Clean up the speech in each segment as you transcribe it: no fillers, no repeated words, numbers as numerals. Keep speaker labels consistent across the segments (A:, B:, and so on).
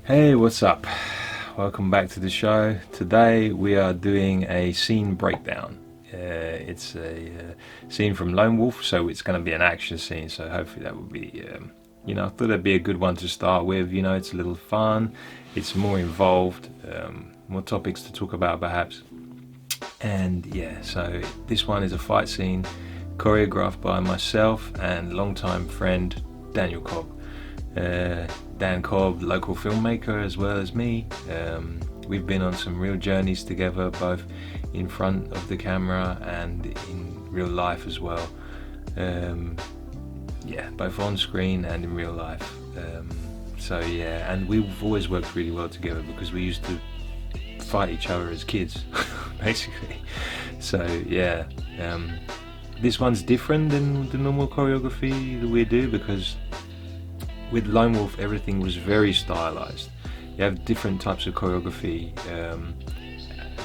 A: Hey, what's up? Welcome back to the show. Today we are doing a scene breakdown. It's a scene from Lone Wolf, so it's going to be an action scene. So hopefully that will be, I thought that'd be a good one to start with. It's a little fun. It's more involved, more topics to talk about perhaps. And yeah, so this one is a fight scene choreographed by myself and longtime friend Daniel Cobb. Dan Cobb, local filmmaker as well as me. We've been on some real journeys together, both in front of the camera and in real life as well. Both on screen and in real life. And we've always worked really well together because we used to fight each other as kids, basically. This one's different than the normal choreography that we do because with Lone Wolf everything was very stylized. You have different types of choreography,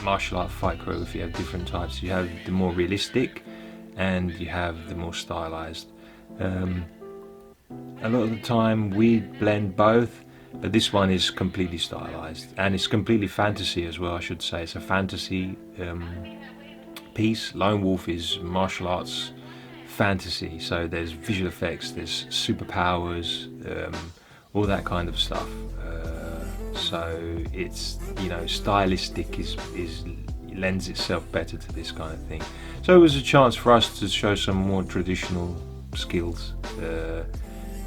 A: martial art fight choreography. You have different types. You have the more realistic and you have the more stylized. A lot of the time we blend both, but this one is completely stylized and it's completely fantasy as well, I should say. It's a fantasy piece. Lone Wolf is martial arts fantasy, so there's visual effects, there's superpowers, all that kind of stuff. So it's stylistic is lends itself better to this kind of thing. So it was a chance for us to show some more traditional skills.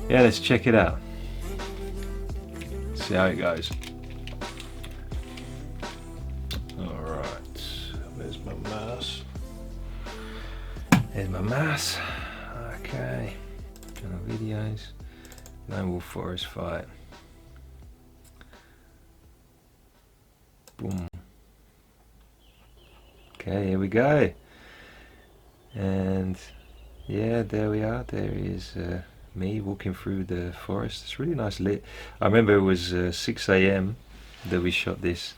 A: Let's check it out. See how it goes. Alright, where's my mouse? There's my mouse. Okay. Channel videos. Lone Wolf Forest fight. Boom. Okay, here we go. And yeah, there we are. There is me walking through the forest. It's really nice lit. I remember it was 6 a.m. that we shot this.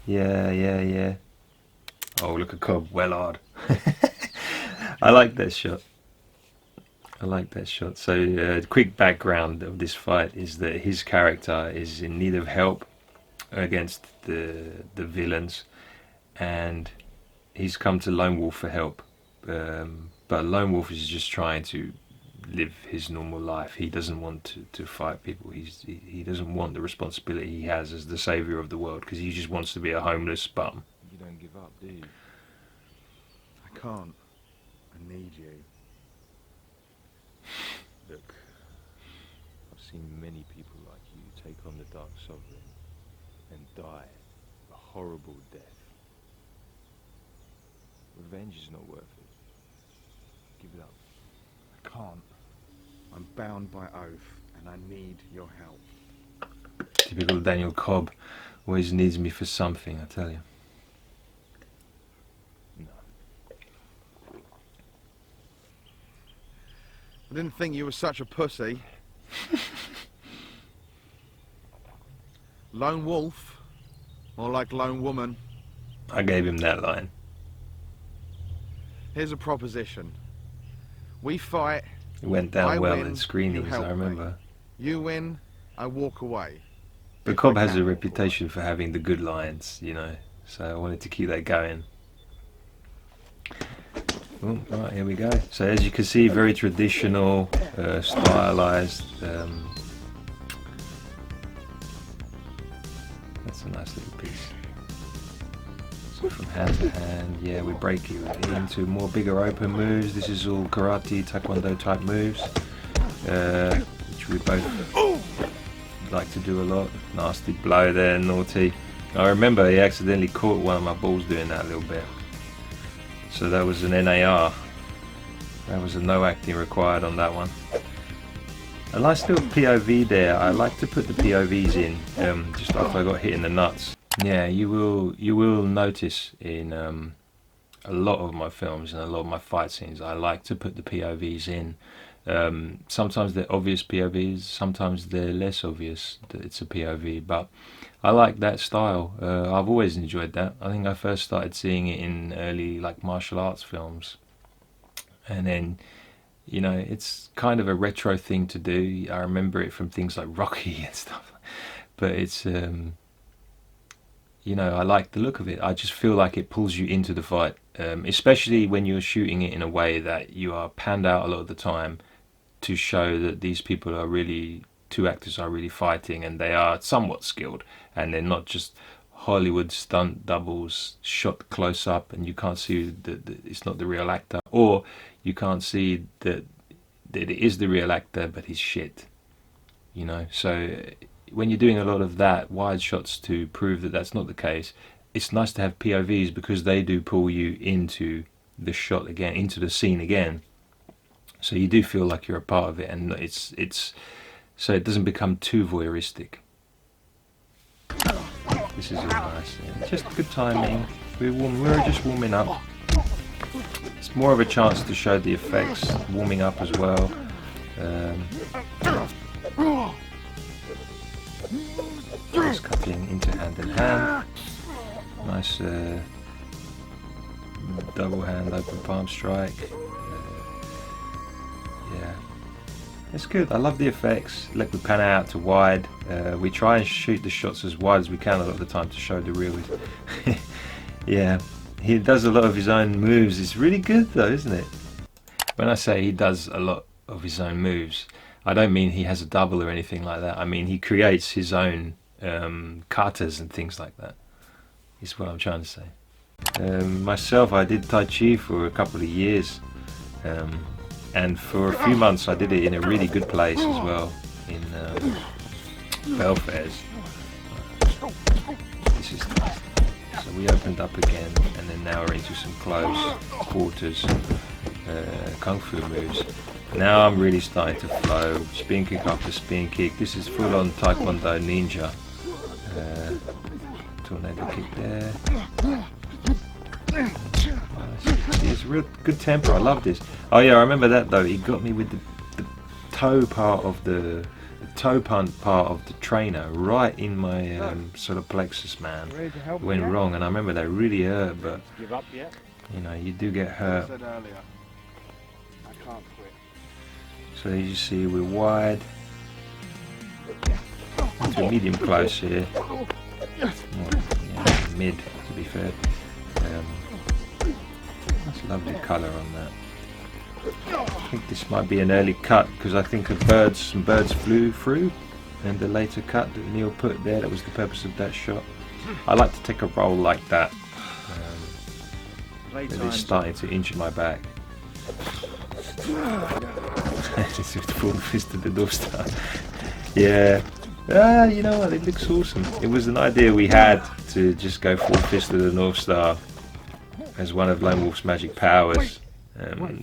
A: Yeah. Oh, look at Cobb, Wellard. I like that shot. So, quick background of this fight is that his character is in need of help against the villains, and he's come to Lone Wolf for help. But Lone Wolf is just trying to live his normal life. He doesn't want to fight people. He doesn't want the responsibility he has as the savior of the world because he just wants to be a homeless bum.
B: You don't give up, do you? I can't. I need you.
C: Look, I've seen many people like you take on the Dark Sovereign and die a horrible death. Revenge is not worth it. Give it up.
B: I can't. I'm bound by oath, and I need your help.
A: Typical Daniel Cobb. Always needs me for something, I tell you.
C: No.
B: I didn't think you were such a pussy. Lone Wolf? More like Lone Woman.
A: I gave him that line.
B: Here's a proposition. We fight.
A: It went down
B: I
A: well
B: win,
A: in screenings,
B: you help
A: I remember.
B: Me. You win, I walk away.
A: But Cobb has a reputation for having the good lines, so I wanted to keep that going. Oh, right, here we go. So as you can see, very traditional, stylized. That's a nice little piece. So from hand to hand, yeah, we break it into more bigger open moves. This is all karate, taekwondo type moves, which we both like to do a lot. Nasty blow there, naughty. I remember he accidentally caught one of my balls doing that a little bit. So that was an NAR. That was a no acting required on that one. A nice little POV there. I like to put the POVs in just after I got hit in the nuts. Yeah, you will notice in a lot of my films and a lot of my fight scenes, I like to put the POVs in. Sometimes they're obvious POVs, sometimes they're less obvious that it's a POV, but I like that style. I've always enjoyed that. I think I first started seeing it in early martial arts films, and then it's kind of a retro thing to do. I remember it from things like Rocky and stuff. but it's you know, I like the look of it. I just feel like it pulls you into the fight, especially when you're shooting it in a way that you are panned out a lot of the time to show that these people are really, two actors are really fighting, and they are somewhat skilled, and they're not just Hollywood stunt doubles shot close up and you can't see that it's not the real actor, or you can't see that it is the real actor but he's shit, you know. So when you're doing a lot of that wide shots to prove that that's not the case, it's nice to have POVs because they do pull you into the shot again, into the scene again, so you do feel like you're a part of it, and it's so it doesn't become too voyeuristic. This is all nice, yeah. Just good timing. We're just warming up. It's more of a chance to show the effects, warming up as well. Just cutting into hand in hand. Nice double hand open palm strike. Yeah. It's good. I love the effects. Like, we pan out to wide. We try and shoot the shots as wide as we can a lot of the time to show the real. Yeah, he does a lot of his own moves. It's really good though, isn't it? When I say he does a lot of his own moves, I don't mean he has a double or anything like that. I mean he creates his own katas and things like that. Is what I'm trying to say. Myself, I did Tai Chi for a couple of years. And for a few months I did it in a really good place as well, in Belfast. This is nice. So we opened up again, and then now we're into some close quarters kung fu moves. Now I'm really starting to flow, spin kick after spin kick. This is full on Taekwondo ninja. Tornado kick there. It's a real good tempo. I love this. Oh yeah, I remember that though. He got me with the toe part of the toe punt part of the trainer right in my solar plexus, man. It went wrong, and I remember that really hurt. But
B: Give up yet?
A: you know, you do get
B: I
A: hurt.
B: said earlier, I can't quit.
A: So as you see, we're wide to medium close here. Well, yeah, mid to be fair. That's lovely colour on that. I think this might be an early cut because I think some birds flew through, and the later cut that Neil put there, that was the purpose of that shot. I like to take a roll like that. It's starting to injure my back. This is the full fist of the North Star. Yeah. You know what, it looks awesome. It was an idea we had to just go full fist of the North Star as one of Lone Wolf's magic powers.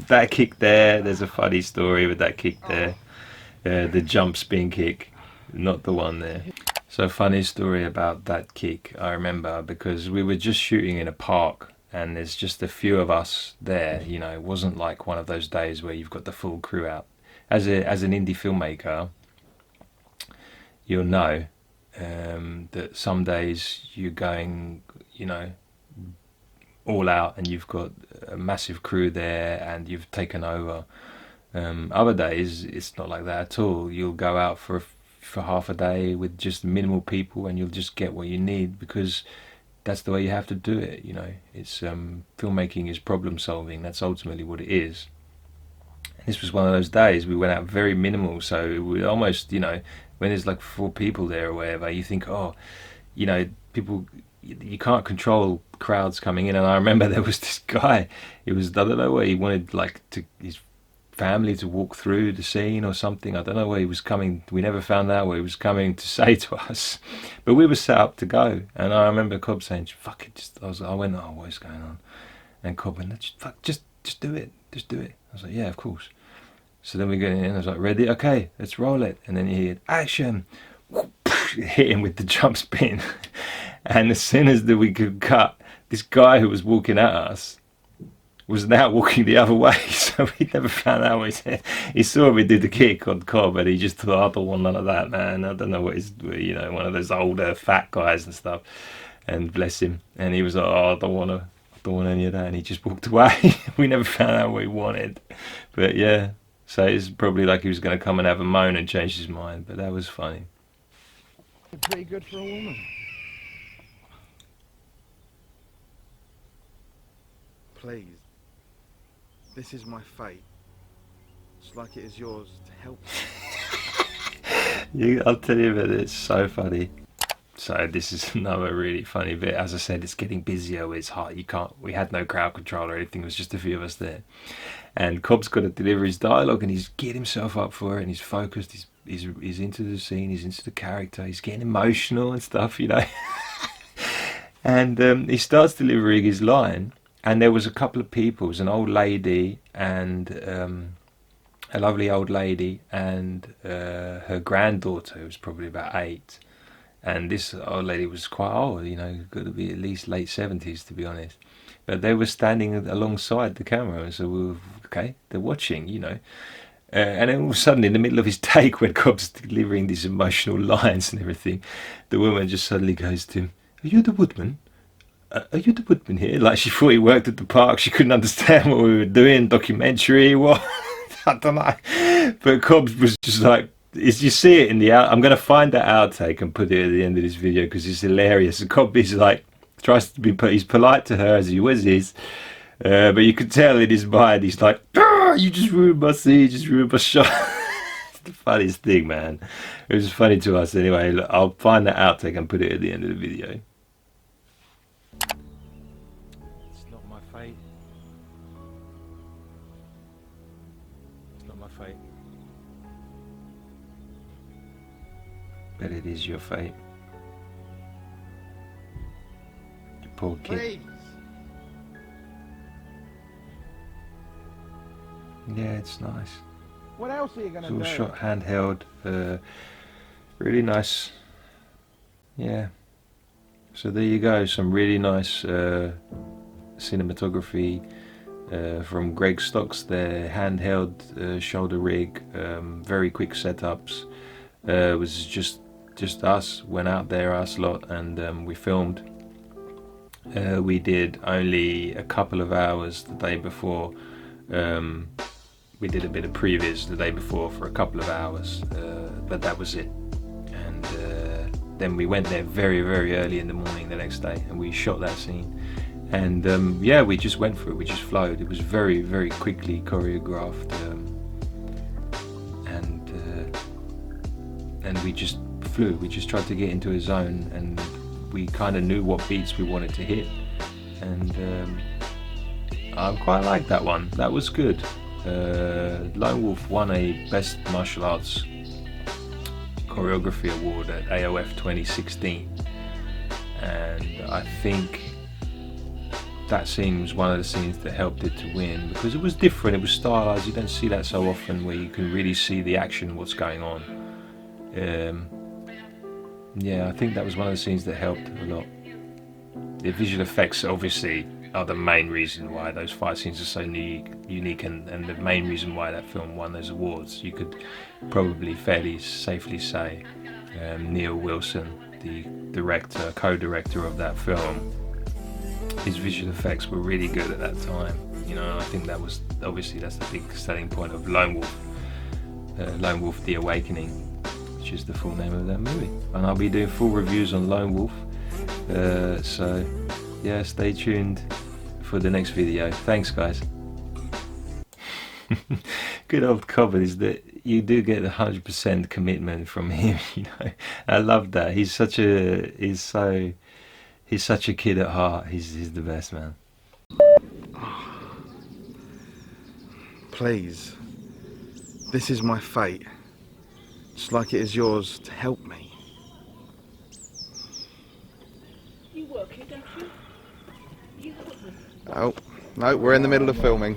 A: That kick there, there's a funny story with that kick there. The jump spin kick, not the one there. So funny story about that kick, I remember, because we were just shooting in a park and there's just a few of us there. You know, it wasn't like one of those days where you've got the full crew out. As an indie filmmaker, you'll know that some days you're going, you know, all out and you've got a massive crew there and you've taken over. Other days it's not like that at all. You'll go out for half a day with just minimal people and you'll just get what you need, because that's the way you have to do it. You know, it's filmmaking is problem solving. That's ultimately what it is. And this was one of those days we went out very minimal, so we almost, you know, when there's like 4 people there or whatever, you think, oh, you know, people, you can't control crowds coming in. And I remember there was this guy, it was, I don't know where he wanted like his family to walk through the scene or something. I don't know where he was coming. We never found out what he was coming to say to us, but we were set up to go. And I remember Cobb saying, fuck it, I went, oh, what is going on? And Cobb went, just do it, just do it. I was like, yeah, of course. So then we get in, I was like, ready? Okay, let's roll it. And then he hit action, hit him with the jump spin. And as soon as we could cut, this guy who was walking at us was now walking the other way. So we never found out what he said. He saw me do the kick on Cobb and he just thought, I don't want none of that, man. I don't know what he's, you know, one of those older fat guys and stuff. And bless him. And he was like, oh, I don't want any of that. And he just walked away. We never found out what he wanted. But yeah. So it's probably like he was going to come and have a moan and change his mind, but that was funny.
B: You're pretty good for a woman. Please. This is my fate. It's like it is yours to help me.
A: I'll tell you about it, it's so funny. So this is another really funny bit. As I said, it's getting busier, it's hot, we had no crowd control or anything, it was just a few of us there. And Cobb's got to deliver his dialogue and he's getting himself up for it and he's focused, he's into the scene, he's into the character, he's getting emotional and stuff, you know. And he starts delivering his line, and there was a couple of people, it was an old lady and a lovely old lady and her granddaughter, who was probably about 8. And this old lady was quite old, you know, got to be at least late 70s to be honest. But they were standing alongside the camera, so we were, okay, they're watching, you know. And then all of a sudden, in the middle of his take, when Cobb's delivering these emotional lines and everything, the woman just suddenly goes to him, "Are you the woodman? Are you the woodman here?" Like she thought he worked at the park, she couldn't understand what we were doing, documentary, what, I don't know. But Cobbs was just like, you see it in the I'm going to find that outtake and put it at the end of this video because it's hilarious. And Cobb is like, tries to be, he's polite to her as he always is, but you can tell in his mind he's like, "You just ruined my scene, you just ruined my shot." It's the funniest thing, man. It was funny to us anyway. Look, I'll find that outtake and put it at the end of the video.
C: It's not my fate. It's not my fate.
A: But it is your fate. You poor kid.
B: Please.
A: Yeah, it's nice.
B: What else are you going
A: It's
B: to
A: all
B: do?
A: shot handheld. Really nice. Yeah. So there you go. Some really nice cinematography from Greg Stocks. Their handheld shoulder rig. Very quick setups. It was just us. Went out there, us lot, and we filmed. We did only a couple of hours the day before. We did a bit of previs the day before for a couple of hours, but that was it. And then we went there very, very early in the morning the next day, and we shot that scene. And yeah, we just went for it. We just flowed. It was very, very quickly choreographed, and we just flew. We just tried to get into a zone, and we kind of knew what beats we wanted to hit. And I quite liked that one. That was good. Lone Wolf won a Best Martial Arts Choreography Award at AOF 2016, and I think that scene was one of the scenes that helped it to win because it was different, it was stylized. You don't see that so often where you can really see the action, what's going on. Yeah, I think that was one of the scenes that helped a lot. The visual effects obviously are the main reason why those fight scenes are so unique and the main reason why that film won those awards. You could probably fairly safely say Neil Wilson, the director, co-director of that film, his visual effects were really good at that time. You know, I think that was, obviously that's the big selling point of Lone Wolf. Lone Wolf The Awakening, which is the full name of that movie. And I'll be doing full reviews on Lone Wolf. So yeah, stay tuned for the next video. Thanks guys. Good old Cobb is that you do get 100% commitment from him, you know. I love that. He's such a kid at heart. He's the best, man.
B: Please. This is my fate. Just like it is yours to help me.
D: You work here, don't you? You help me.
B: Oh, no, we're in the middle of filming.